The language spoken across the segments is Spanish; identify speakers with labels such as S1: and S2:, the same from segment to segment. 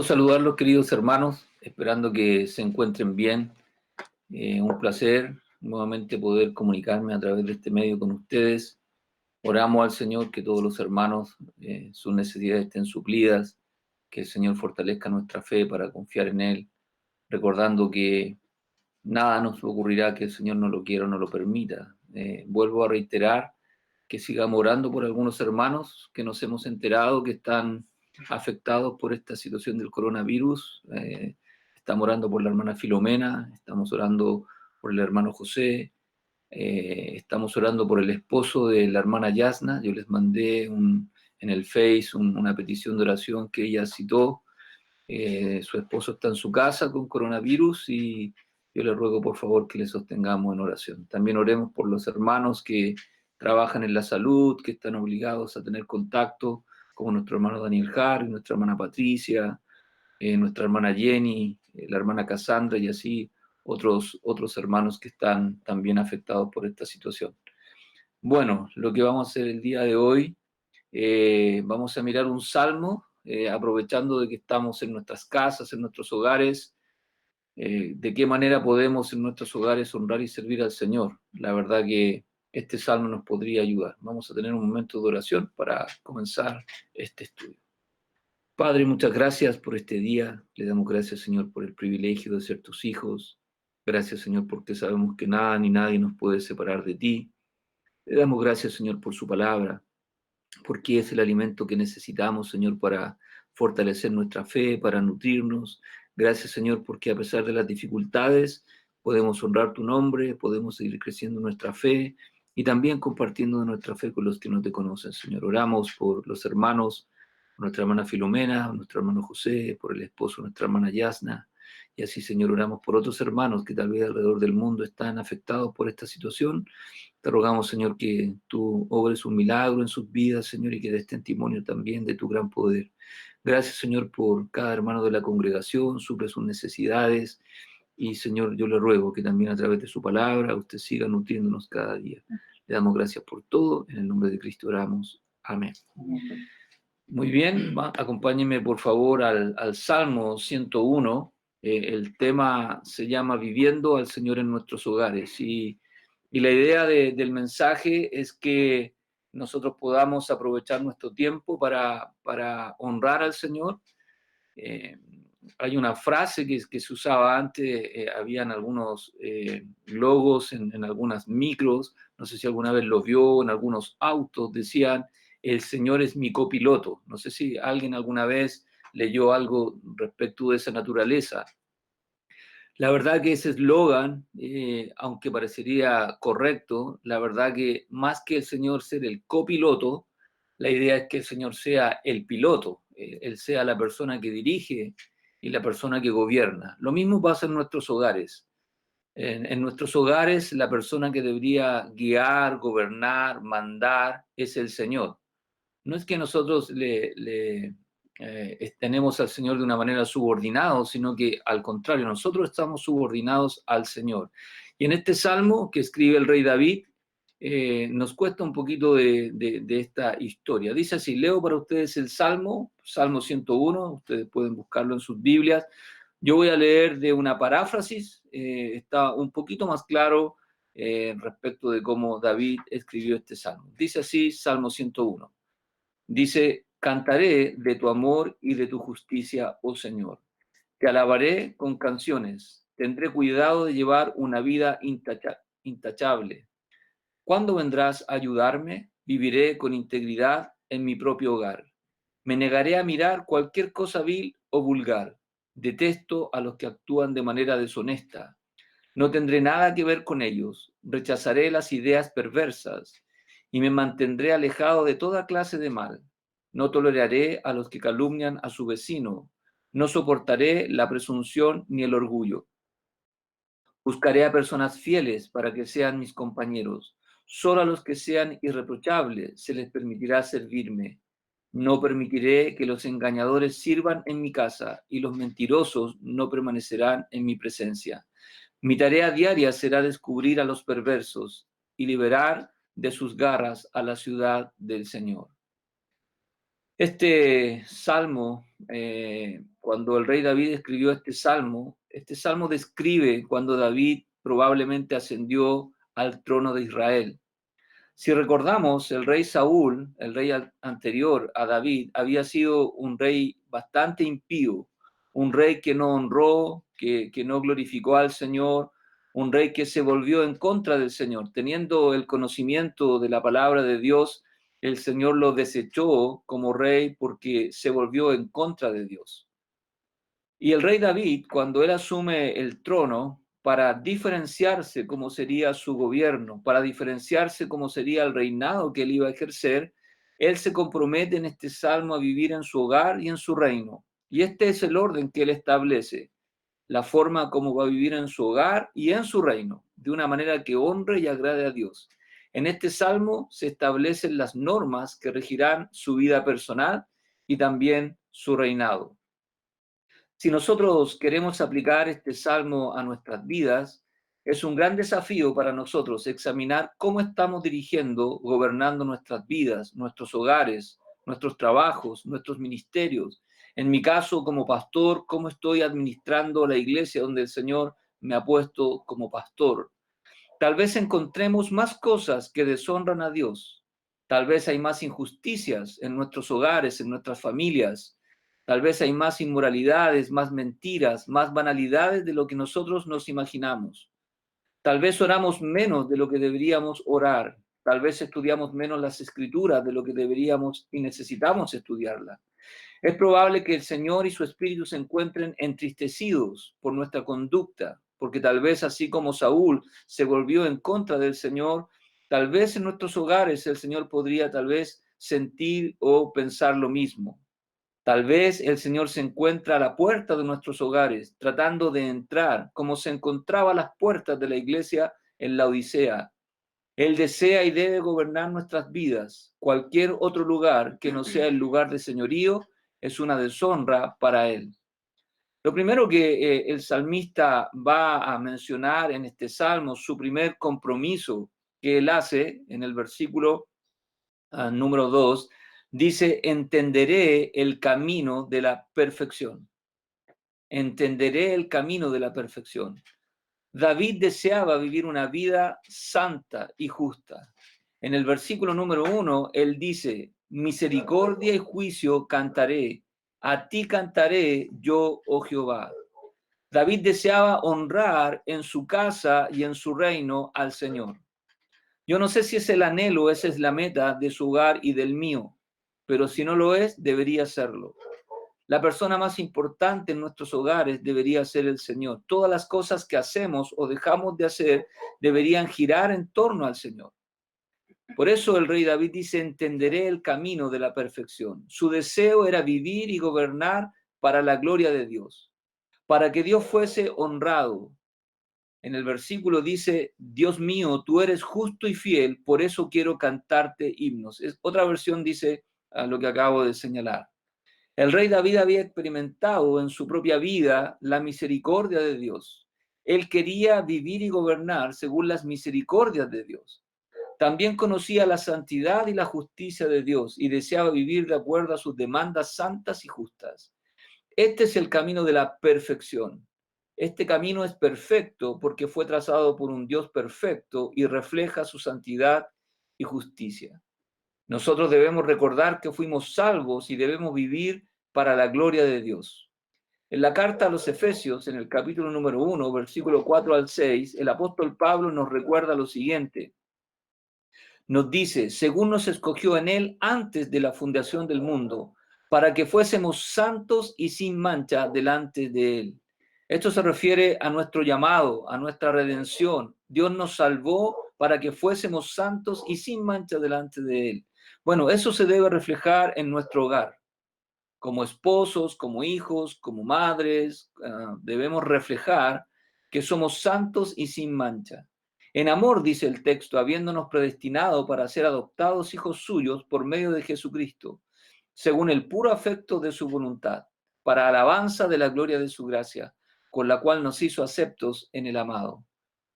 S1: Gusto saludarlos, queridos hermanos, esperando que se encuentren bien. Un placer nuevamente poder comunicarme a través de este medio con ustedes. Oramos al Señor que todos los hermanos, sus necesidades estén suplidas, que el Señor fortalezca nuestra fe para confiar en Él, recordando que nada nos ocurrirá que el Señor no lo quiera o no lo permita. Vuelvo a reiterar que sigamos orando por algunos hermanos que nos hemos enterado que están afectados por esta situación del coronavirus. Estamos orando por la hermana Filomena, estamos orando por el hermano José, estamos orando por el esposo de la hermana Yasna. Yo les mandé en el Face una petición de oración que ella citó. Su esposo está en su casa con coronavirus y yo le ruego por favor que le sostengamos en oración. También oremos por los hermanos que trabajan en la salud, que están obligados a tener contacto, como nuestro hermano Daniel Harry, nuestra hermana Patricia, nuestra hermana Jenny, la hermana Cassandra y así otros hermanos que están también afectados por esta situación. Bueno, lo que vamos a hacer el día de hoy, vamos a mirar un salmo, aprovechando de que estamos en nuestras casas, en nuestros hogares, de qué manera podemos en nuestros hogares honrar y servir al Señor. La verdad que este salmo nos podría ayudar. Vamos a tener un momento de oración para comenzar este estudio. Padre, muchas gracias por este día. Le damos gracias, Señor, por el privilegio de ser tus hijos. Gracias, Señor, porque sabemos que nada ni nadie nos puede separar de ti. Le damos gracias, Señor, por su palabra, porque es el alimento que necesitamos, Señor, para fortalecer nuestra fe, para nutrirnos. Gracias, Señor, porque a pesar de las dificultades podemos honrar tu nombre, podemos seguir creciendo nuestra fe y también compartiendo nuestra fe con los que no te conocen, Señor. Oramos por los hermanos, por nuestra hermana Filomena, por nuestro hermano José, por el esposo de nuestra hermana Yasna. Y así, Señor, oramos por otros hermanos que tal vez alrededor del mundo están afectados por esta situación. Te rogamos, Señor, que tú obres un milagro en sus vidas, Señor, y que des testimonio también de tu gran poder. Gracias, Señor, por cada hermano de la congregación, suple sus necesidades. Y, Señor, yo le ruego que también a través de su palabra usted siga nutriéndonos cada día. Le damos gracias por todo. En el nombre de Cristo oramos. Amén. Muy bien, acompáñenme por favor al Salmo 101. El tema se llama Viviendo al Señor en nuestros hogares. Y la idea del mensaje es que nosotros podamos aprovechar nuestro tiempo para honrar al Señor. Hay una frase que se usaba antes, habían algunos logos en algunas micros, no sé si alguna vez los vio, en algunos autos decían, el Señor es mi copiloto. No sé si alguien alguna vez leyó algo respecto de esa naturaleza. La verdad que ese eslogan, aunque parecería correcto, la verdad que más que el Señor ser el copiloto, la idea es que el Señor sea el piloto, Él sea la persona que dirige y la persona que gobierna. Lo mismo pasa en nuestros hogares. En nuestros hogares, la persona que debería guiar, gobernar, mandar, es el Señor. No es que nosotros tenemos al Señor de una manera subordinada, sino que al contrario, nosotros estamos subordinados al Señor. Y en este salmo que escribe el rey David, nos cuesta un poquito de esta historia. Dice así, leo para ustedes el Salmo 101, ustedes pueden buscarlo en sus Biblias. Yo voy a leer de una paráfrasis, está un poquito más claro respecto de cómo David escribió este salmo. Dice así, Salmo 101. Dice, cantaré de tu amor y de tu justicia, oh Señor. Te alabaré con canciones. Tendré cuidado de llevar una vida intachable. ¿Cuándo vendrás a ayudarme? Viviré con integridad en mi propio hogar. Me negaré a mirar cualquier cosa vil o vulgar. Detesto a los que actúan de manera deshonesta. No tendré nada que ver con ellos. Rechazaré las ideas perversas y me mantendré alejado de toda clase de mal. No toleraré a los que calumnian a su vecino. No soportaré la presunción ni el orgullo. Buscaré a personas fieles para que sean mis compañeros. Solo a los que sean irreprochables se les permitirá servirme. No permitiré que los engañadores sirvan en mi casa y los mentirosos no permanecerán en mi presencia. Mi tarea diaria será descubrir a los perversos y liberar de sus garras a la ciudad del Señor. Este salmo cuando el rey David escribió este salmo describe cuando David probablemente ascendió al trono de Israel. Si recordamos, el rey Saúl, el rey anterior a David, había sido un rey bastante impío, un rey que no honró, que no glorificó al Señor, un rey que se volvió en contra del Señor. Teniendo el conocimiento de la palabra de Dios, el Señor lo desechó como rey porque se volvió en contra de Dios. Y el rey David, cuando él asume el trono, para diferenciarse cómo sería su gobierno, para diferenciarse cómo sería el reinado que él iba a ejercer, él se compromete en este salmo a vivir en su hogar y en su reino. Y este es el orden que él establece, la forma como va a vivir en su hogar y en su reino, de una manera que honre y agrade a Dios. En este salmo se establecen las normas que regirán su vida personal y también su reinado. Si nosotros queremos aplicar este salmo a nuestras vidas, es un gran desafío para nosotros examinar cómo estamos dirigiendo, gobernando nuestras vidas, nuestros hogares, nuestros trabajos, nuestros ministerios. En mi caso, como pastor, cómo estoy administrando la iglesia donde el Señor me ha puesto como pastor. Tal vez encontremos más cosas que deshonran a Dios. Tal vez hay más injusticias en nuestros hogares, en nuestras familias. Tal vez hay más inmoralidades, más mentiras, más banalidades de lo que nosotros nos imaginamos. Tal vez oramos menos de lo que deberíamos orar. Tal vez estudiamos menos las escrituras de lo que deberíamos y necesitamos estudiarlas. Es probable que el Señor y su Espíritu se encuentren entristecidos por nuestra conducta, porque tal vez así como Saúl se volvió en contra del Señor, tal vez en nuestros hogares el Señor podría tal vez sentir o pensar lo mismo. Tal vez el Señor se encuentra a la puerta de nuestros hogares, tratando de entrar, como se encontraba a las puertas de la iglesia en la Odisea. Él desea y debe gobernar nuestras vidas. Cualquier otro lugar que no sea el lugar de señorío es una deshonra para Él. Lo primero que el salmista va a mencionar en este salmo, su primer compromiso que él hace en el versículo número 2, dice, entenderé el camino de la perfección. Entenderé el camino de la perfección. David deseaba vivir una vida santa y justa. En el versículo número 1, él dice, misericordia y juicio cantaré, a ti cantaré yo, oh Jehová. David deseaba honrar en su casa y en su reino al Señor. Yo no sé si es el anhelo, esa es la meta de su hogar y del mío, pero si no lo es, debería serlo. La persona más importante en nuestros hogares debería ser el Señor. Todas las cosas que hacemos o dejamos de hacer deberían girar en torno al Señor. Por eso el rey David dice, entenderé el camino de la perfección. Su deseo era vivir y gobernar para la gloria de Dios, para que Dios fuese honrado. En el versículo dice, Dios mío, tú eres justo y fiel, por eso quiero cantarte himnos. Otra versión dice lo que acabo de señalar. El rey David había experimentado en su propia vida la misericordia de Dios. Él quería vivir y gobernar según las misericordias de Dios. También conocía la santidad y la justicia de Dios y deseaba vivir de acuerdo a sus demandas santas y justas. Este es el camino de la perfección. Este camino es perfecto porque fue trazado por un Dios perfecto y refleja su santidad y justicia. Nosotros debemos recordar que fuimos salvos y debemos vivir para la gloria de Dios. En la carta a los Efesios, en el capítulo número 1, versículo 4 al 6, el apóstol Pablo nos recuerda lo siguiente. Nos dice, según nos escogió en él antes de la fundación del mundo, para que fuésemos santos y sin mancha delante de él. Esto se refiere a nuestro llamado, a nuestra redención. Dios nos salvó para que fuésemos santos y sin mancha delante de él. Bueno, eso se debe reflejar en nuestro hogar. Como esposos, como hijos, como madres, debemos reflejar que somos santos y sin mancha. En amor, dice el texto, habiéndonos predestinado para ser adoptados hijos suyos por medio de Jesucristo, según el puro afecto de su voluntad, para alabanza de la gloria de su gracia, con la cual nos hizo aceptos en el amado.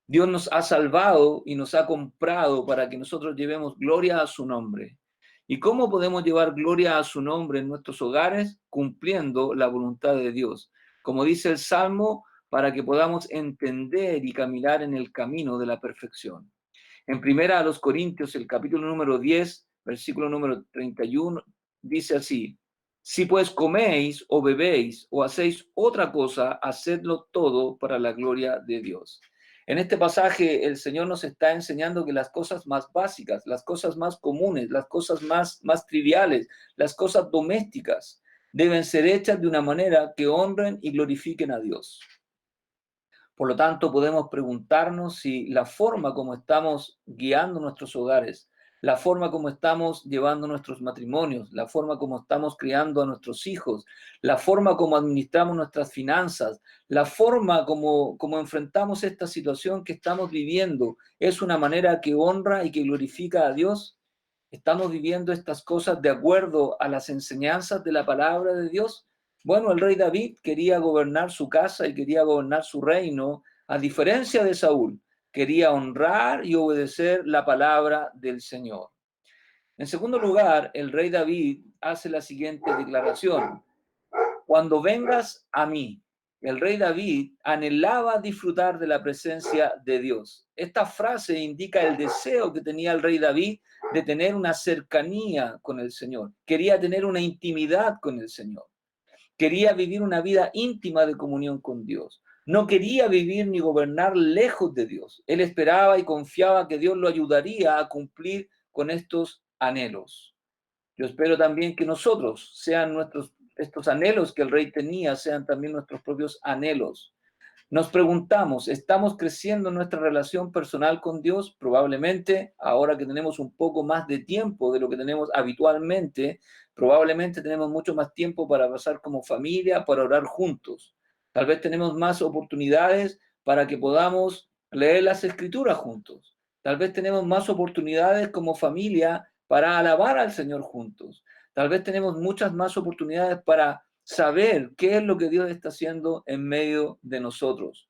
S1: Dios nos ha salvado y nos ha comprado para que nosotros llevemos gloria a su nombre. ¿Y cómo podemos llevar gloria a su nombre en nuestros hogares? Cumpliendo la voluntad de Dios. Como dice el Salmo, para que podamos entender y caminar en el camino de la perfección. En primera a los Corintios, el capítulo número 10, versículo número 31, dice así: si pues coméis o bebéis o hacéis otra cosa, hacedlo todo para la gloria de Dios. En este pasaje el Señor nos está enseñando que las cosas más básicas, las cosas más comunes, las cosas más triviales, las cosas domésticas, deben ser hechas de una manera que honren y glorifiquen a Dios. Por lo tanto, podemos preguntarnos si la forma como estamos guiando nuestros hogares, la forma como estamos llevando nuestros matrimonios, la forma como estamos criando a nuestros hijos, la forma como administramos nuestras finanzas, la forma como enfrentamos esta situación que estamos viviendo, es una manera que honra y que glorifica a Dios. ¿Estamos viviendo estas cosas de acuerdo a las enseñanzas de la palabra de Dios? Bueno, el rey David quería gobernar su casa y quería gobernar su reino, a diferencia de Saúl. Quería honrar y obedecer la palabra del Señor. En segundo lugar, el rey David hace la siguiente declaración: cuando vengas a mí. El rey David anhelaba disfrutar de la presencia de Dios. Esta frase indica el deseo que tenía el rey David de tener una cercanía con el Señor. Quería tener una intimidad con el Señor. Quería vivir una vida íntima de comunión con Dios. No quería vivir ni gobernar lejos de Dios. Él esperaba y confiaba que Dios lo ayudaría a cumplir con estos anhelos. Yo espero también que nosotros sean estos anhelos que el rey tenía, sean también nuestros propios anhelos. Nos preguntamos, ¿estamos creciendo en nuestra relación personal con Dios? Probablemente, ahora que tenemos un poco más de tiempo de lo que tenemos habitualmente, probablemente tenemos mucho más tiempo para pasar como familia, para orar juntos. Tal vez tenemos más oportunidades para que podamos leer las escrituras juntos. Tal vez tenemos más oportunidades como familia para alabar al Señor juntos. Tal vez tenemos muchas más oportunidades para saber qué es lo que Dios está haciendo en medio de nosotros.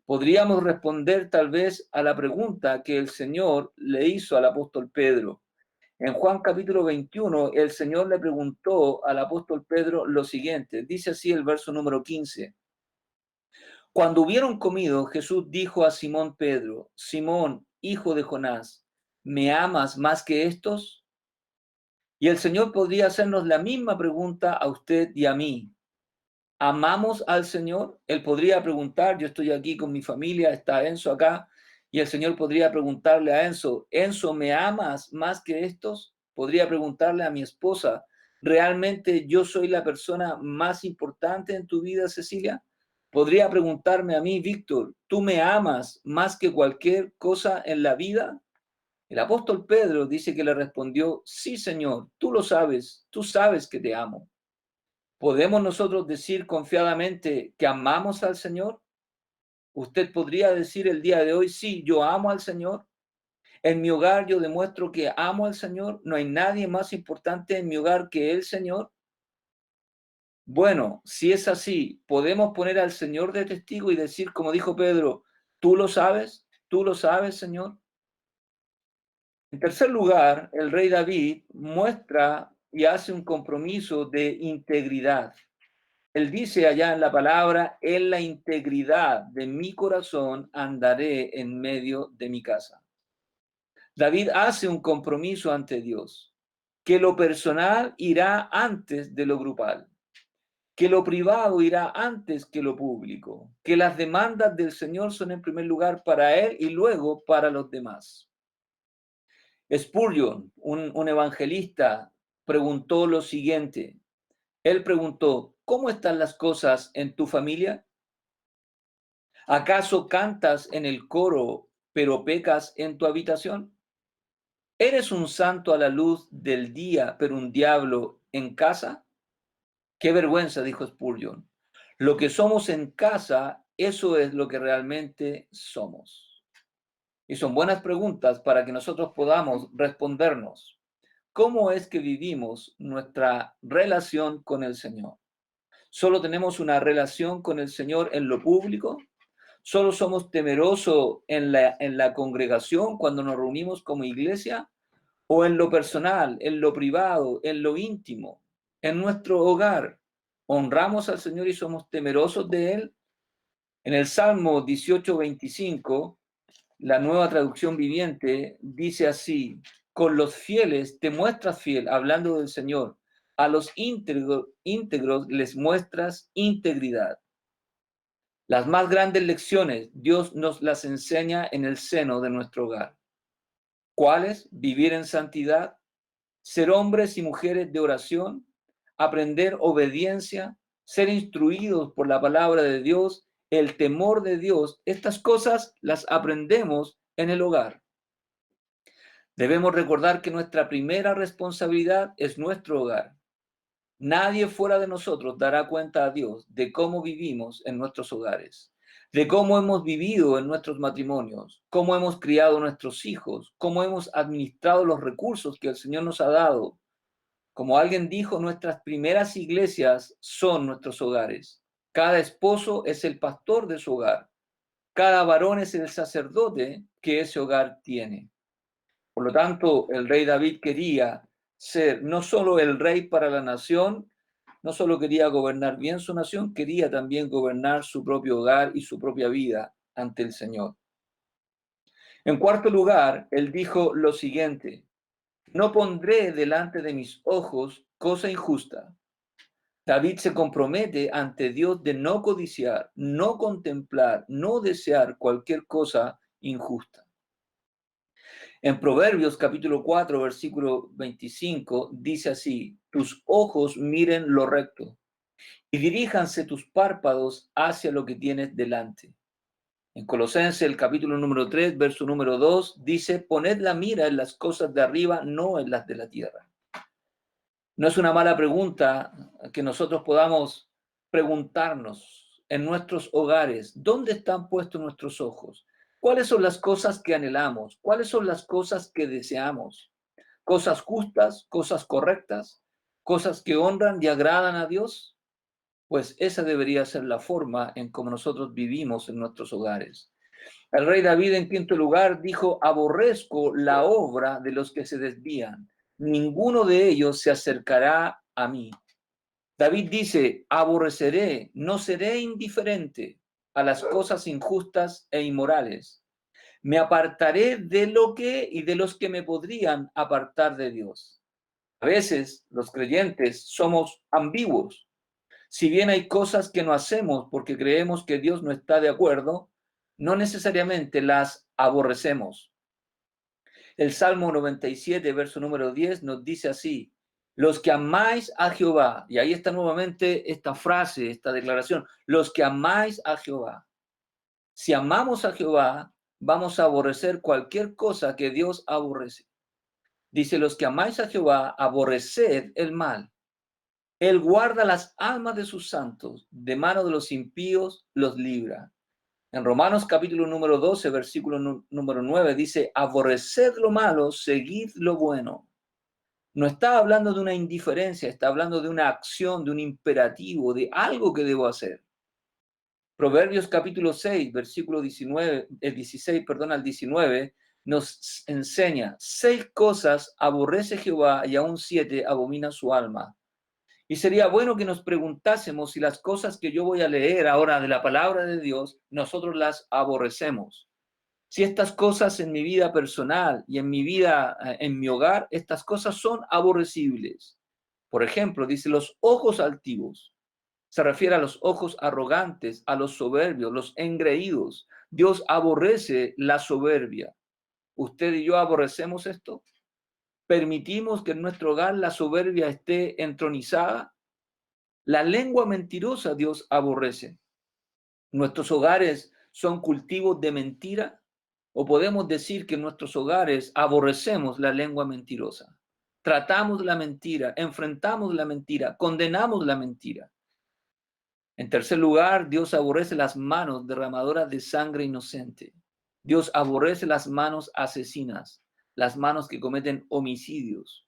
S1: Podríamos responder tal vez a la pregunta que el Señor le hizo al apóstol Pedro. En Juan capítulo 21, el Señor le preguntó al apóstol Pedro lo siguiente. Dice así el verso número 15. Cuando hubieron comido, Jesús dijo a Simón Pedro: Simón, hijo de Jonás, ¿me amas más que estos? Y el Señor podría hacernos la misma pregunta a usted y a mí. ¿Amamos al Señor? Él podría preguntar, yo estoy aquí con mi familia, está Enzo acá, y el Señor podría preguntarle a Enzo: Enzo, ¿me amas más que estos? Podría preguntarle a mi esposa: ¿realmente yo soy la persona más importante en tu vida, Cecilia? Podría preguntarme a mí: Víctor, ¿tú me amas más que cualquier cosa en la vida? El apóstol Pedro dice que le respondió: sí, Señor, tú sabes que te amo. ¿Podemos nosotros decir confiadamente que amamos al Señor? Usted podría decir el día de hoy: sí, yo amo al Señor. En mi hogar yo demuestro que amo al Señor. No hay nadie más importante en mi hogar que el Señor. Bueno, si es así, podemos poner al Señor de testigo y decir, como dijo Pedro: tú lo sabes, Señor. En tercer lugar, el rey David muestra y hace un compromiso de integridad. Él dice allá en la palabra: en la integridad de mi corazón andaré en medio de mi casa. David hace un compromiso ante Dios, que lo personal irá antes de lo grupal, que lo privado irá antes que lo público, que las demandas del Señor son en primer lugar para él y luego para los demás. Spurgeon, un evangelista, preguntó lo siguiente. Él preguntó: ¿cómo están las cosas en tu familia? ¿Acaso cantas en el coro, pero pecas en tu habitación? ¿Eres un santo a la luz del día, pero un diablo en casa? Qué vergüenza, dijo Spurgeon. Lo que somos en casa, eso es lo que realmente somos. Y son buenas preguntas para que nosotros podamos respondernos. ¿Cómo es que vivimos nuestra relación con el Señor? ¿Solo tenemos una relación con el Señor en lo público? ¿Solo somos temerosos en la congregación cuando nos reunimos como iglesia? o en lo personal, en lo privado, en lo íntimo, en nuestro hogar, honramos al Señor y somos temerosos de Él. En el Salmo 18:25, la Nueva Traducción Viviente dice así: con los fieles te muestras fiel, hablando del Señor. A los íntegros les muestras integridad. Las más grandes lecciones Dios nos las enseña en el seno de nuestro hogar. ¿Cuáles? Vivir en santidad, ser hombres y mujeres de oración, aprender obediencia, ser instruidos por la palabra de Dios, el temor de Dios. Estas cosas las aprendemos en el hogar. Debemos recordar que nuestra primera responsabilidad es nuestro hogar. Nadie fuera de nosotros dará cuenta a Dios de cómo vivimos en nuestros hogares, de cómo hemos vivido en nuestros matrimonios, cómo hemos criado a nuestros hijos, cómo hemos administrado los recursos que el Señor nos ha dado. Como alguien dijo, nuestras primeras iglesias son nuestros hogares. Cada esposo es el pastor de su hogar. Cada varón es el sacerdote que ese hogar tiene. Por lo tanto, el rey David quería ser no solo el rey para la nación, no solo quería gobernar bien su nación, quería también gobernar su propio hogar y su propia vida ante el Señor. En cuarto lugar, él dijo lo siguiente: no pondré delante de mis ojos cosa injusta. David se compromete ante Dios de no codiciar, no contemplar, no desear cualquier cosa injusta. En Proverbios capítulo 4, versículo 25, dice así: tus ojos miren lo recto y diríjanse tus párpados hacia lo que tienes delante. En Colosenses, el capítulo número 3, verso número 2, dice: poned la mira en las cosas de arriba, no en las de la tierra. No es una mala pregunta que nosotros podamos preguntarnos en nuestros hogares: ¿dónde están puestos nuestros ojos? ¿Cuáles son las cosas que anhelamos? ¿Cuáles son las cosas que deseamos? ¿Cosas justas, cosas correctas, cosas que honran y agradan a Dios? Pues esa debería ser la forma en cómo nosotros vivimos en nuestros hogares. El rey David, en quinto lugar, dijo: aborrezco la obra de los que se desvían. Ninguno de ellos se acercará a mí. David dice: aborreceré, no seré indiferente a las cosas injustas e inmorales. Me apartaré de lo que y de los que me podrían apartar de Dios. A veces los creyentes somos ambiguos. Si bien hay cosas que no hacemos porque creemos que Dios no está de acuerdo, no necesariamente las aborrecemos. El Salmo 97, verso número 10, nos dice así: los que amáis a Jehová, y ahí está nuevamente esta frase, esta declaración: los que amáis a Jehová. Si amamos a Jehová, vamos a aborrecer cualquier cosa que Dios aborrece. Dice: los que amáis a Jehová, aborreced el mal. Él guarda las almas de sus santos, de mano de los impíos los libra. En Romanos capítulo número 12, versículo número 9, dice: aborreced lo malo, seguid lo bueno. No está hablando de una indiferencia, está hablando de una acción, de un imperativo, de algo que debo hacer. Proverbios capítulo 6, versículo 19, el 16, perdón, al 19, nos enseña: 6 cosas aborrece Jehová y aún 7 abomina su alma. Y sería bueno que nos preguntásemos si las cosas que yo voy a leer ahora de la palabra de Dios, nosotros las aborrecemos. Si estas cosas en mi vida personal y en mi vida, en mi hogar, estas cosas son aborrecibles. Por ejemplo, dice: los ojos altivos. Se refiere a los ojos arrogantes, a los soberbios, los engreídos. Dios aborrece la soberbia. ¿Usted y yo aborrecemos esto? ¿Permitimos que en nuestro hogar la soberbia esté entronizada? La lengua mentirosa Dios aborrece. ¿Nuestros hogares son cultivos de mentira? ¿O podemos decir que en nuestros hogares aborrecemos la lengua mentirosa? Tratamos la mentira, enfrentamos la mentira, condenamos la mentira. En tercer lugar, Dios aborrece las manos derramadoras de sangre inocente. Dios aborrece las manos asesinas, las manos que cometen homicidios.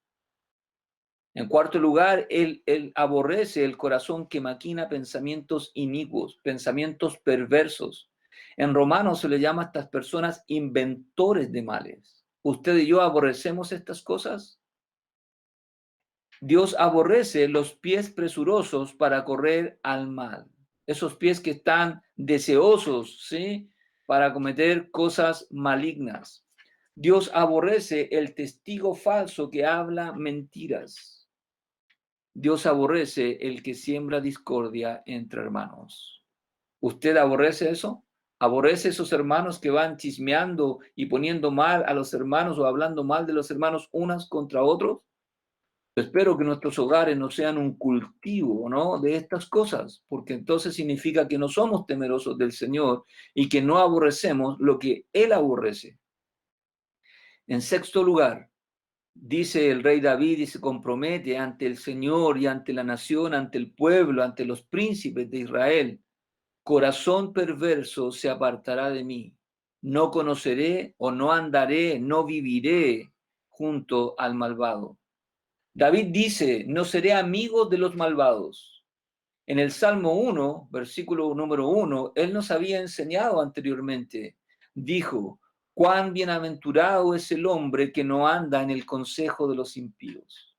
S1: En cuarto lugar, él aborrece el corazón que maquina pensamientos inicuos, pensamientos perversos. En Romanos se le llama a estas personas inventores de males. ¿Usted y yo aborrecemos estas cosas? Dios aborrece los pies presurosos para correr al mal. Esos pies que están deseosos, ¿sí? Para cometer cosas malignas. Dios aborrece el testigo falso que habla mentiras. Dios aborrece el que siembra discordia entre hermanos. ¿Usted aborrece eso? ¿Aborrece esos hermanos que van chismeando y poniendo mal a los hermanos o hablando mal de los hermanos unas contra otros? Espero que nuestros hogares no sean un cultivo, ¿no?, de estas cosas, porque entonces significa que no somos temerosos del Señor y que no aborrecemos lo que Él aborrece. En sexto lugar, dice el rey David y se compromete ante el Señor y ante la nación, ante el pueblo, ante los príncipes de Israel: corazón perverso se apartará de mí. No conoceré o no andaré, no viviré junto al malvado. David dice: no seré amigo de los malvados. En el Salmo 1, versículo número 1, él nos había enseñado anteriormente. Dijo: cuán bienaventurado es el hombre que no anda en el consejo de los impíos.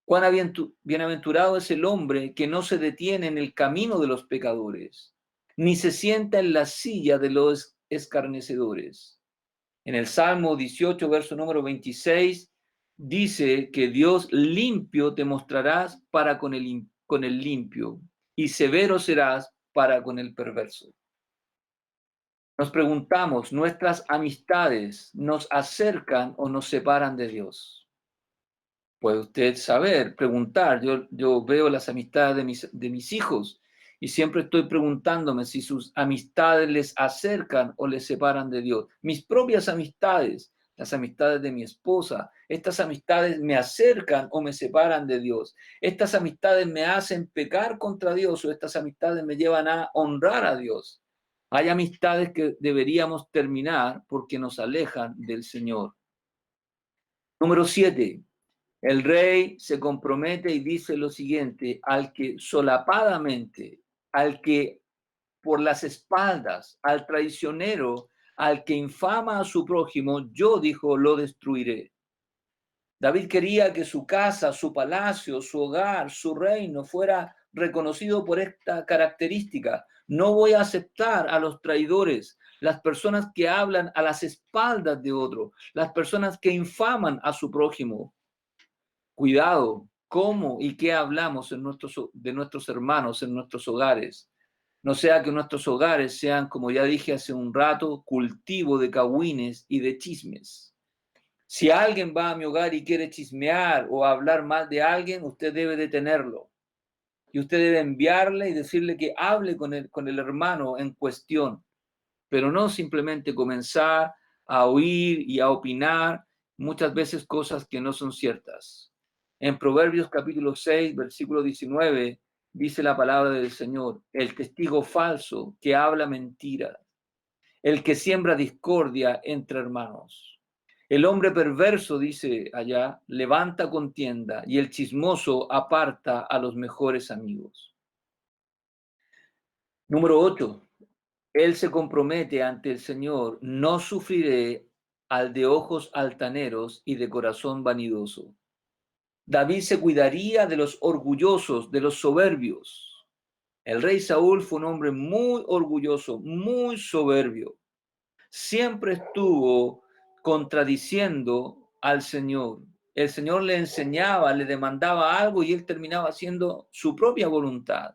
S1: Cuán bienaventurado es el hombre que no se detiene en el camino de los pecadores, ni se sienta en la silla de los escarnecedores. En el Salmo 18, verso número 26, dice que Dios limpio te mostrarás para con el limpio, y severo serás para con el perverso. Nos preguntamos, ¿nuestras amistades nos acercan o nos separan de Dios? Puede usted saber, preguntar. Yo veo las amistades de mis hijos y siempre estoy preguntándome si sus amistades les acercan o les separan de Dios. Mis propias amistades, las amistades de mi esposa, estas amistades me acercan o me separan de Dios. Estas amistades me hacen pecar contra Dios o estas amistades me llevan a honrar a Dios. Hay amistades que deberíamos terminar porque nos alejan del Señor. Número 7. El rey se compromete y dice lo siguiente: al que solapadamente, al que por las espaldas, al traicionero, al que infama a su prójimo, yo, dijo, lo destruiré. David quería que su casa, su palacio, su hogar, su reino fuera reconocido por esta característica. No voy a aceptar a los traidores, las personas que hablan a las espaldas de otro, las personas que infaman a su prójimo. Cuidado, cómo y qué hablamos de nuestros hermanos en nuestros hogares. No sea que nuestros hogares sean, como ya dije hace un rato, cultivo de cagüines y de chismes. Si alguien va a mi hogar y quiere chismear o hablar mal de alguien, usted debe detenerlo. Y usted debe enviarle y decirle que hable con el hermano en cuestión, pero no simplemente comenzar a oír y a opinar muchas veces cosas que no son ciertas. En Proverbios capítulo 6, versículo 19, dice la palabra del Señor: el testigo falso que habla mentira, el que siembra discordia entre hermanos. El hombre perverso, dice allá, levanta contienda y el chismoso aparta a los mejores amigos. Número 8. Él se compromete ante el Señor: no sufriré al de ojos altaneros y de corazón vanidoso. David se cuidaría de los orgullosos, de los soberbios. El rey Saúl fue un hombre muy orgulloso, muy soberbio. Siempre estuvo contradiciendo al Señor. El Señor le enseñaba, le demandaba algo y él terminaba haciendo su propia voluntad.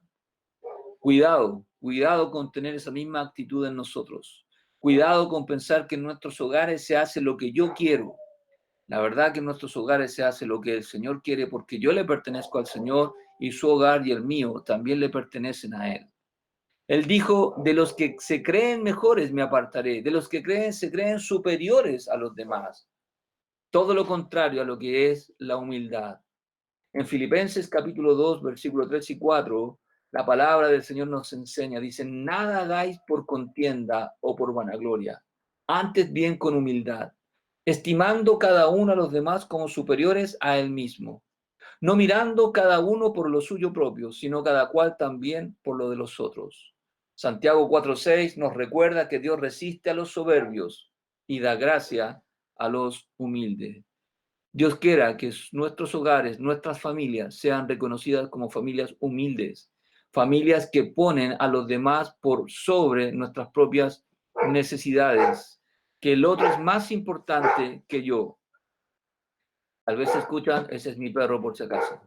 S1: Cuidado con tener esa misma actitud en nosotros. Cuidado con pensar que en nuestros hogares se hace lo que yo quiero. La verdad que en nuestros hogares se hace lo que el Señor quiere, porque yo le pertenezco al Señor y su hogar y el mío también le pertenecen a Él. Él dijo: de los que se creen mejores me apartaré, de los que se creen superiores a los demás. Todo lo contrario a lo que es la humildad. En Filipenses capítulo 2, versículo 3 y 4, la palabra del Señor nos enseña, dice: nada hagáis por contienda o por vanagloria, antes bien con humildad, estimando cada uno a los demás como superiores a él mismo, no mirando cada uno por lo suyo propio, sino cada cual también por lo de los otros. Santiago 4:6 nos recuerda que Dios resiste a los soberbios y da gracia a los humildes. Dios quiera que nuestros hogares, nuestras familias sean reconocidas como familias humildes, familias que ponen a los demás por sobre nuestras propias necesidades, que el otro es más importante que yo. Tal vez se escuchan, ese es mi perro por si acaso.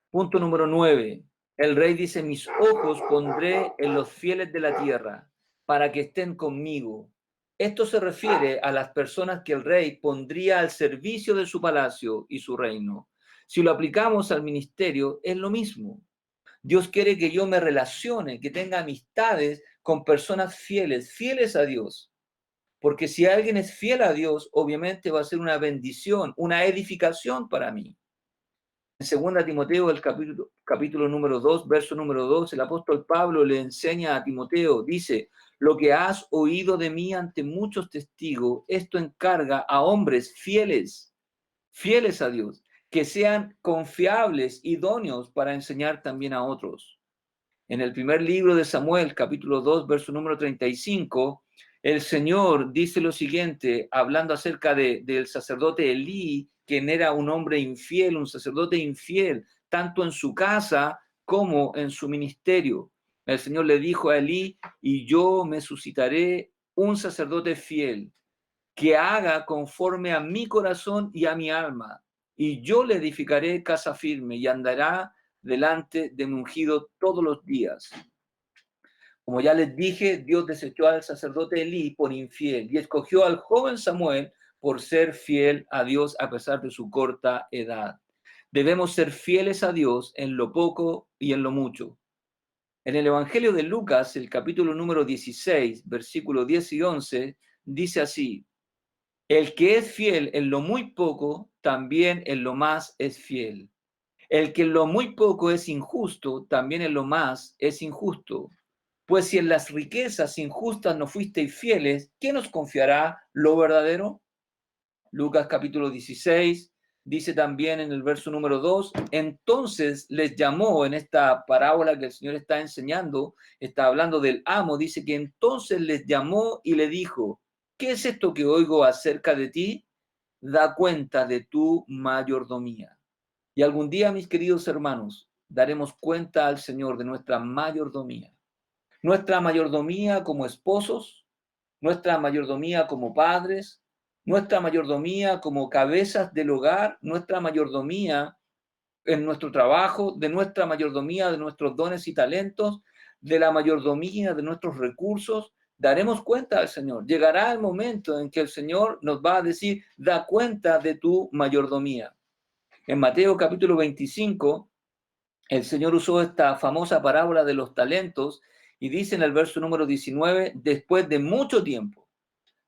S1: Punto número 9. El rey dice, mis ojos pondré en los fieles de la tierra para que estén conmigo. Esto se refiere a las personas que el rey pondría al servicio de su palacio y su reino. Si lo aplicamos al ministerio, es lo mismo. Dios quiere que yo me relacione, que tenga amistades con personas fieles, fieles a Dios. Porque si alguien es fiel a Dios, obviamente va a ser una bendición, una edificación para mí. En 2 Timoteo, el capítulo número 2, verso número 2, el apóstol Pablo le enseña a Timoteo, dice, lo que has oído de mí ante muchos testigos, esto encarga a hombres fieles, fieles a Dios, que sean confiables, idóneos para enseñar también a otros. En el primer libro de Samuel, capítulo 2, verso número 35, el Señor dice lo siguiente, hablando acerca del sacerdote Elí, quien era un hombre infiel, un sacerdote infiel, tanto en su casa como en su ministerio. El Señor le dijo a Elí, y yo me suscitaré un sacerdote fiel, que haga conforme a mi corazón y a mi alma, y yo le edificaré casa firme y andará delante de mi ungido todos los días. Como ya les dije, Dios desechó al sacerdote Elí por infiel y escogió al joven Samuel por ser fiel a Dios a pesar de su corta edad. Debemos ser fieles a Dios en lo poco y en lo mucho. En el Evangelio de Lucas, el capítulo número 16, versículos 10 y 11, dice así, el que es fiel en lo muy poco, también en lo más es fiel. El que en lo muy poco es injusto, también en lo más es injusto. Pues si en las riquezas injustas no fuisteis fieles, ¿quién os confiará lo verdadero? Lucas capítulo 16 dice también en el verso número 2, entonces les llamó en esta parábola que el Señor está enseñando, está hablando del amo, dice que entonces les llamó y le dijo, ¿qué es esto que oigo acerca de ti? Da cuenta de tu mayordomía. Y algún día, mis queridos hermanos, daremos cuenta al Señor de nuestra mayordomía. Nuestra mayordomía como esposos, nuestra mayordomía como padres, nuestra mayordomía como cabezas del hogar, nuestra mayordomía en nuestro trabajo, de nuestra mayordomía de nuestros dones y talentos, de la mayordomía de nuestros recursos, daremos cuenta al Señor. Llegará el momento en que el Señor nos va a decir, da cuenta de tu mayordomía. En Mateo capítulo 25, el Señor usó esta famosa parábola de los talentos y dice en el verso número 19, después de mucho tiempo,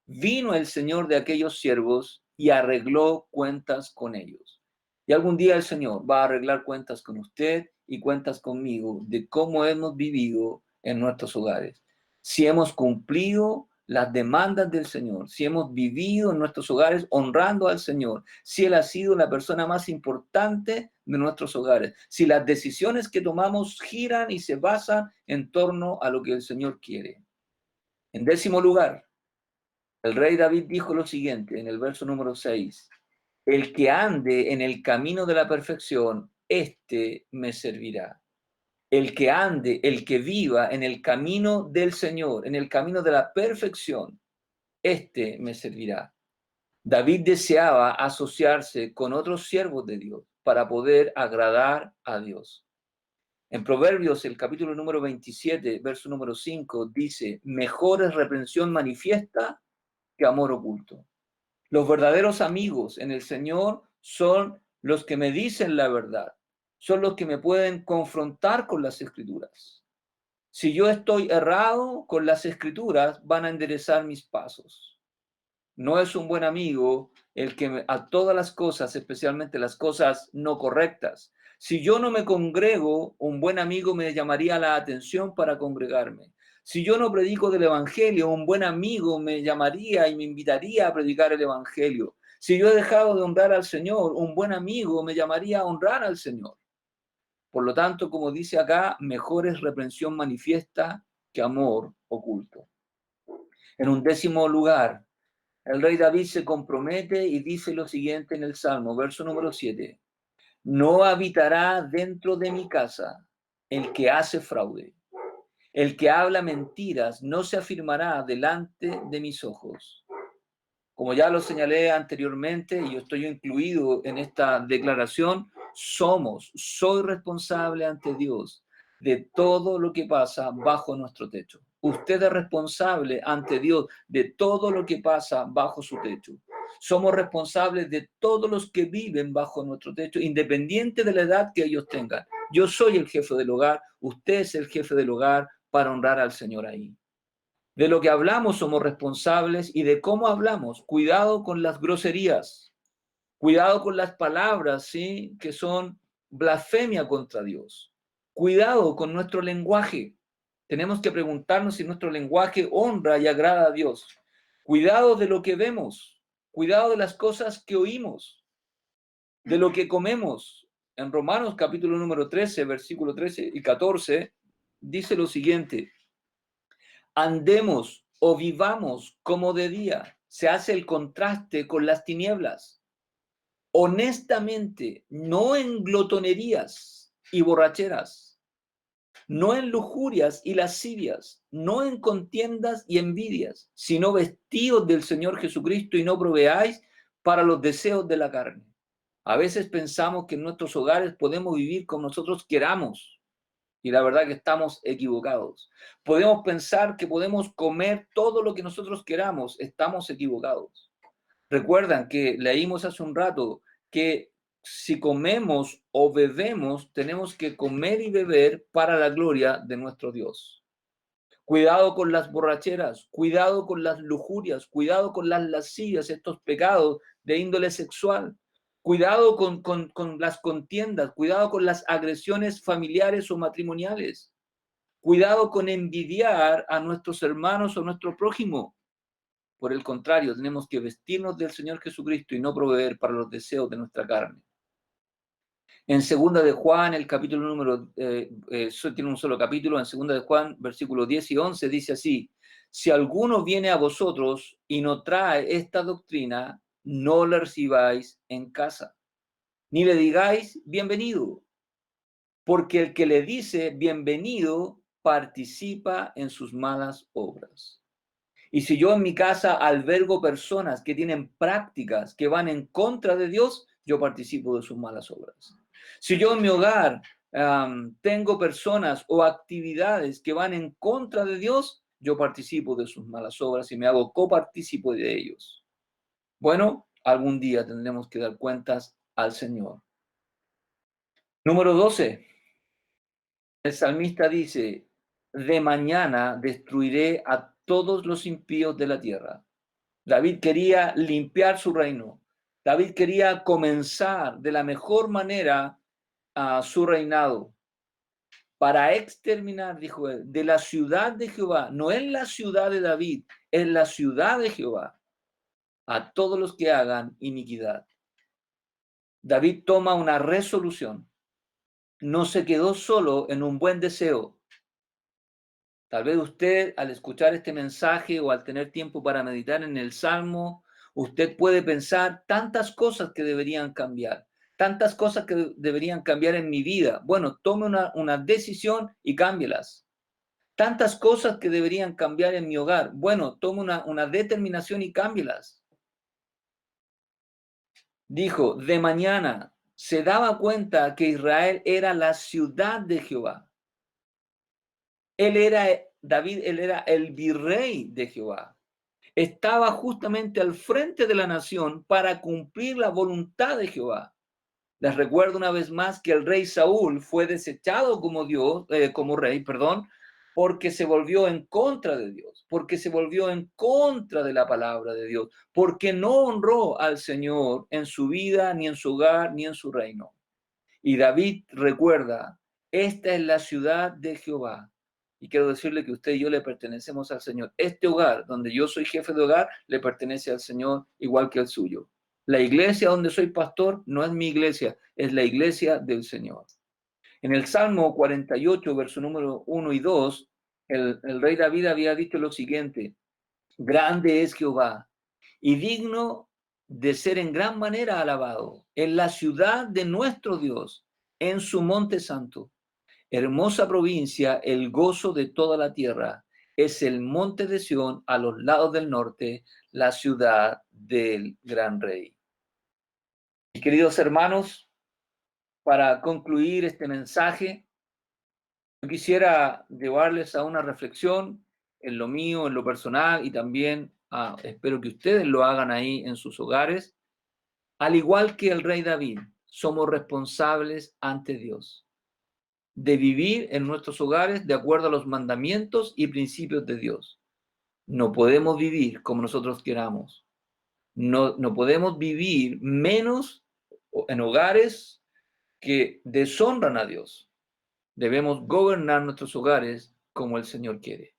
S1: vino el Señor de aquellos siervos y arregló cuentas con ellos. Y algún día el Señor va a arreglar cuentas con usted y cuentas conmigo de cómo hemos vivido en nuestros hogares. Si hemos cumplido las demandas del Señor, si hemos vivido en nuestros hogares honrando al Señor, si Él ha sido la persona más importante de nuestros hogares, si las decisiones que tomamos giran y se basan en torno a lo que el Señor quiere. En décimo lugar, el rey David dijo lo siguiente en el verso número 6, el que ande en el camino de la perfección, éste me servirá. El que ande, el que viva en el camino del Señor, en el camino de la perfección, éste me servirá. David deseaba asociarse con otros siervos de Dios para poder agradar a Dios. En Proverbios, el capítulo número 27, verso número 5, dice, mejor es reprensión manifiesta que amor oculto. Los verdaderos amigos en el Señor son los que me dicen la verdad, son los que me pueden confrontar con las Escrituras. Si yo estoy errado con las Escrituras, van a enderezar mis pasos. No es un buen amigo el que a todas las cosas, especialmente las cosas no correctas. Si yo no me congrego, un buen amigo me llamaría la atención para congregarme. Si yo no predico del Evangelio, un buen amigo me llamaría y me invitaría a predicar el Evangelio. Si yo he dejado de honrar al Señor, un buen amigo me llamaría a honrar al Señor. Por lo tanto, como dice acá, mejor es reprensión manifiesta que amor oculto. En un décimo lugar, El rey David se compromete y dice lo siguiente en el Salmo, verso número 7. No habitará dentro de mi casa el que hace fraude. El que habla mentiras no se afirmará delante de mis ojos. Como ya lo señalé anteriormente, y yo estoy incluido en esta declaración, soy responsable ante Dios de todo lo que pasa bajo nuestro techo. Usted es responsable ante Dios de todo lo que pasa bajo su techo. Somos responsables de todos los que viven bajo nuestro techo, independiente de la edad que ellos tengan. Yo soy el jefe del hogar, usted es el jefe del hogar para honrar al Señor ahí. De lo que hablamos somos responsables y de cómo hablamos. Cuidado con las groserías, cuidado con las palabras, ¿sí? Que son blasfemia contra Dios. Cuidado con nuestro lenguaje. Tenemos que preguntarnos si nuestro lenguaje honra y agrada a Dios. Cuidado de lo que vemos, cuidado de las cosas que oímos, de lo que comemos. En Romanos capítulo número 13, versículo 13 y 14, dice lo siguiente: andemos o vivamos como de día. Se hace el contraste con las tinieblas. Honestamente, no en glotonerías y borracheras, no en lujurias y lascivias, no en contiendas y envidias, sino vestidos del Señor Jesucristo y no proveáis para los deseos de la carne. A veces pensamos que en nuestros hogares podemos vivir como nosotros queramos. Y la verdad que estamos equivocados. Podemos pensar que podemos comer todo lo que nosotros queramos. Estamos equivocados. Recuerdan que leímos hace un rato que si comemos o bebemos, tenemos que comer y beber para la gloria de nuestro Dios. Cuidado con las borracheras, cuidado con las lujurias, cuidado con las lascivias, estos pecados de índole sexual. Cuidado con las contiendas, cuidado con las agresiones familiares o matrimoniales. Cuidado con envidiar a nuestros hermanos o nuestro prójimo. Por el contrario, tenemos que vestirnos del Señor Jesucristo y no proveer para los deseos de nuestra carne. En segunda de Juan, el capítulo número, tiene un solo capítulo, en segunda de Juan, versículos 10 y 11, dice así: si alguno viene a vosotros y no trae esta doctrina, no la recibáis en casa, ni le digáis bienvenido, porque el que le dice bienvenido participa en sus malas obras. Y si yo en mi casa albergo personas que tienen prácticas que van en contra de Dios, yo participo de sus malas obras. Si yo en mi hogar tengo personas o actividades que van en contra de Dios, yo participo de sus malas obras y me hago copartícipo de ellos. Bueno, algún día tendremos que dar cuentas al Señor. Número 12. El salmista dice: de mañana destruiré a todos los impíos de la tierra. David quería limpiar su reino. David quería comenzar de la mejor manera su reinado para exterminar, dijo él, de la ciudad de Jehová, no es la ciudad de David, es la ciudad de Jehová, a todos los que hagan iniquidad. David toma una resolución. No se quedó solo en un buen deseo. Tal vez usted, al escuchar este mensaje o al tener tiempo para meditar en el Salmo, usted puede pensar tantas cosas que deberían cambiar, tantas cosas que deberían cambiar en mi vida. Bueno, tome una decisión y cámbielas. Tantas cosas que deberían cambiar en mi hogar. Bueno, tome una determinación y cámbielas. Dijo: de mañana. Se daba cuenta que Israel era la ciudad de Jehová. David era el virrey de Jehová. Estaba justamente al frente de la nación para cumplir la voluntad de Jehová. Les recuerdo una vez más que el rey Saúl fue desechado como rey, porque se volvió en contra de Dios, porque se volvió en contra de la palabra de Dios, porque no honró al Señor en su vida, ni en su hogar, ni en su reino. Y David recuerda: esta es la ciudad de Jehová. Y quiero decirle que usted y yo le pertenecemos al Señor. Este hogar, donde yo soy jefe de hogar, le pertenece al Señor igual que al suyo. La iglesia donde soy pastor no es mi iglesia, es la iglesia del Señor. En el Salmo 48, verso número 1 y 2, el rey David había dicho lo siguiente: grande es Jehová y digno de ser en gran manera alabado, en la ciudad de nuestro Dios, en su monte santo. Hermosa provincia, el gozo de toda la tierra, es el monte de Sión a los lados del norte, la ciudad del gran rey. Y queridos hermanos, para concluir este mensaje, yo quisiera llevarles a una reflexión en lo mío, en lo personal, y también espero que ustedes lo hagan ahí en sus hogares. Al igual que el rey David, somos responsables ante Dios de vivir en nuestros hogares de acuerdo a los mandamientos y principios de Dios. No podemos vivir como nosotros queramos. No podemos vivir menos en hogares que deshonran a Dios. Debemos gobernar nuestros hogares como el Señor quiere.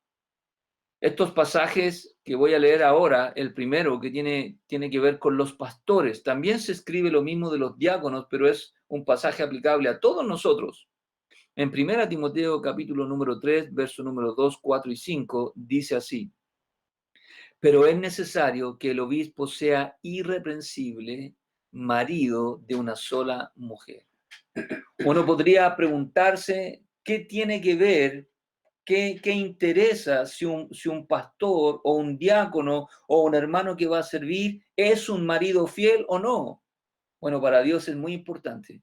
S1: Estos pasajes que voy a leer ahora, el primero que tiene que ver con los pastores, también se escribe lo mismo de los diáconos, pero es un pasaje aplicable a todos nosotros. En 1 Timoteo capítulo número 3, verso número 2, 4 y 5, dice así: pero es necesario que el obispo sea irreprensible, marido de una sola mujer. Uno podría preguntarse qué tiene que ver, qué interesa si un pastor o un diácono o un hermano que va a servir es un marido fiel o no. Bueno, para Dios es muy importante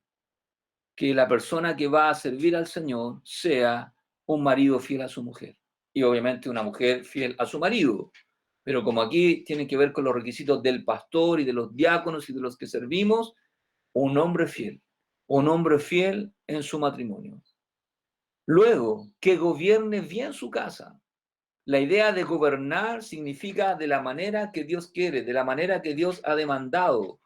S1: que la persona que va a servir al Señor sea un marido fiel a su mujer y obviamente una mujer fiel a su marido. Pero como aquí tiene que ver con los requisitos del pastor y de los diáconos y de los que servimos, un hombre fiel en su matrimonio. Luego, que gobierne bien su casa. La idea de gobernar significa de la manera que Dios quiere, de la manera que Dios ha demandado.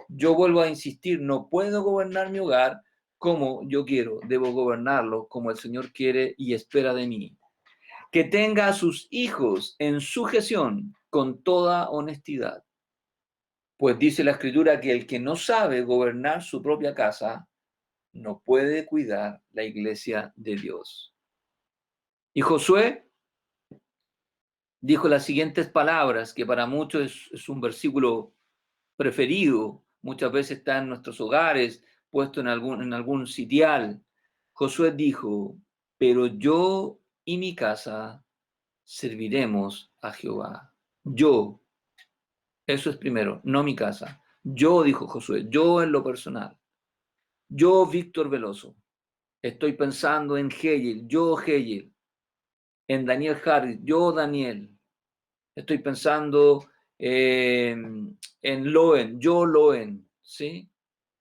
S1: Yo vuelvo a insistir, no puedo gobernar mi hogar como yo quiero, debo gobernarlo como el Señor quiere y espera de mí. Que tenga a sus hijos en sujeción con toda honestidad. Pues dice la Escritura que el que no sabe gobernar su propia casa, no puede cuidar la iglesia de Dios. Y Josué dijo las siguientes palabras, que para muchos es un versículo preferido, muchas veces está en nuestros hogares, puesto en algún sitial. Josué dijo: pero yo y mi casa serviremos a Jehová. Yo, eso es primero, no mi casa. Yo, dijo Josué, yo en lo personal. Yo, Víctor Veloso, estoy pensando en Hegel, yo Hegel, en Daniel Harris, yo Daniel. Estoy pensando en Loen, yo Loen, ¿sí?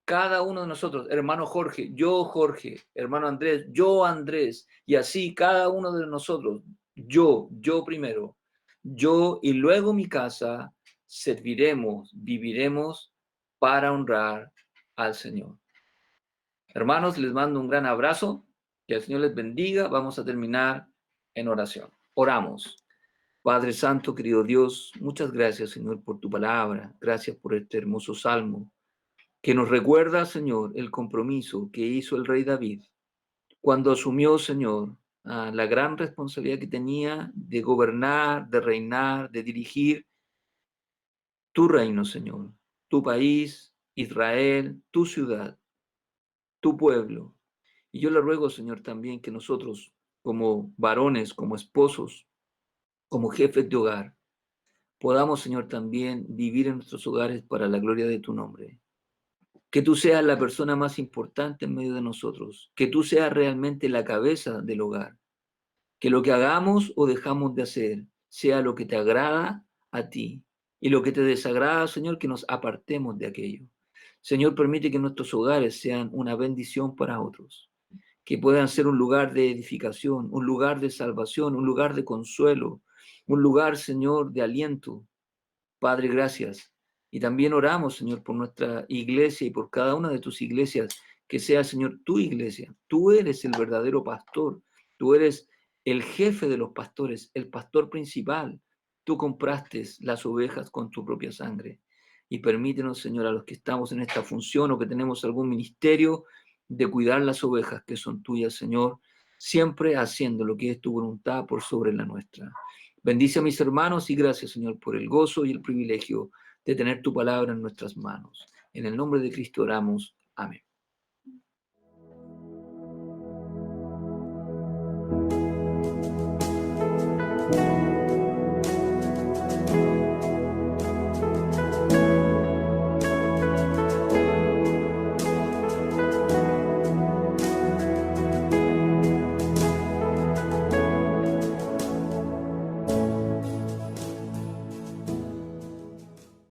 S1: Cada uno de nosotros, hermano Jorge, yo Jorge, hermano Andrés, yo Andrés, y así cada uno de nosotros, yo primero, yo y luego mi casa, serviremos, viviremos para honrar al Señor. Hermanos, les mando un gran abrazo, que el Señor les bendiga. Vamos a terminar en oración. Oramos. Padre Santo, querido Dios, muchas gracias, Señor, por tu palabra. Gracias por este hermoso salmo que nos recuerda, Señor, el compromiso que hizo el rey David cuando asumió, Señor, la gran responsabilidad que tenía de gobernar, de reinar, de dirigir tu reino, Señor, tu país, Israel, tu ciudad, tu pueblo. Y yo le ruego, Señor, también que nosotros, como varones, como esposos, como jefes de hogar, podamos, Señor, también vivir en nuestros hogares para la gloria de tu nombre. Que tú seas la persona más importante en medio de nosotros, que tú seas realmente la cabeza del hogar, que lo que hagamos o dejamos de hacer sea lo que te agrada a ti y lo que te desagrada, Señor, que nos apartemos de aquello. Señor, permite que nuestros hogares sean una bendición para otros, que puedan ser un lugar de edificación, un lugar de salvación, un lugar de consuelo, un lugar, Señor, de aliento. Padre, gracias. Y también oramos, Señor, por nuestra iglesia y por cada una de tus iglesias, que sea, Señor, tu iglesia. Tú eres el verdadero pastor. Tú eres el jefe de los pastores, el pastor principal. Tú compraste las ovejas con tu propia sangre. Y permítenos, Señor, a los que estamos en esta función o que tenemos algún ministerio, de cuidar las ovejas que son tuyas, Señor, siempre haciendo lo que es tu voluntad por sobre la nuestra. Bendice a mis hermanos y gracias, Señor, por el gozo y el privilegio de tener tu palabra en nuestras manos. En el nombre de Cristo oramos. Amén.